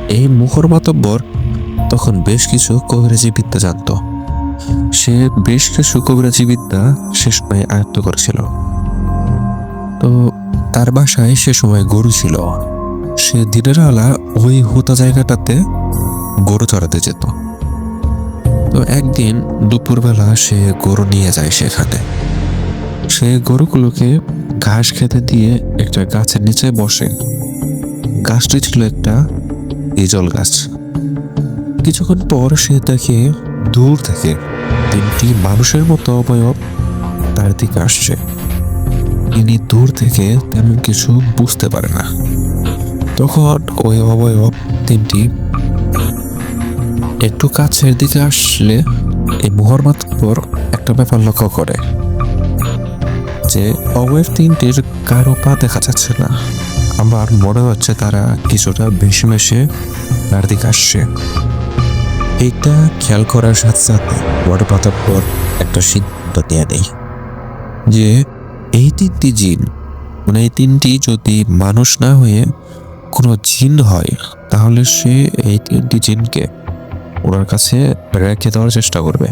এই মুখর মাতব্বর তখন বেশ কিছু কবিরাজি বিদ্যা জানত। সে বেশ কিছু কবিরাজি বিদ্যা সে সময় আয়ত্ত করেছিল। তো তার বাসায় সে সময় গরু ছিল। সে দিনের বেলা ওই হুতা জায়গাটাতে গরু চড়াতে যেত। তো একদিন দুপুরবেলা সে গরু নিয়ে যায় সেখানে। সে গরুগুলোকে ঘাস খেতে দিয়ে একটা গাছের নিচে বসে। গাছটি ছিল একটা ইজল গাছ। কিছুক্ষণ পর সে দেখে দূর থেকে তিনটি মানুষের মতো অবয়ব তার দিকে আসছে। তিনি দূর থেকে তেমন কিছু বুঝতে পারে না। তখন ওই অবয়ব তিনটি একটু কাছের দিকে আসলে এই মোহর মাতব্বর একটা ব্যাপার লক্ষ্য করে যে অবয়ব তিনটির কারো পা দেখা যাচ্ছে না। আমার মনে হচ্ছে তারা কিছুটা বেশি বেশি তার দিকে আসছে। এইটা খেয়াল করার সাথে সাথে মোহর মাতব্বর একটা সিদ্ধান্ত নিয়ে নেই যে এই তিনটি জিন, মানে এই তিনটি যদি মানুষ না হয়ে কোনো জিন হয় তাহলে সে এই তিনটি জিনকে ওনার কাছে রেখে দেওয়ার চেষ্টা করবে।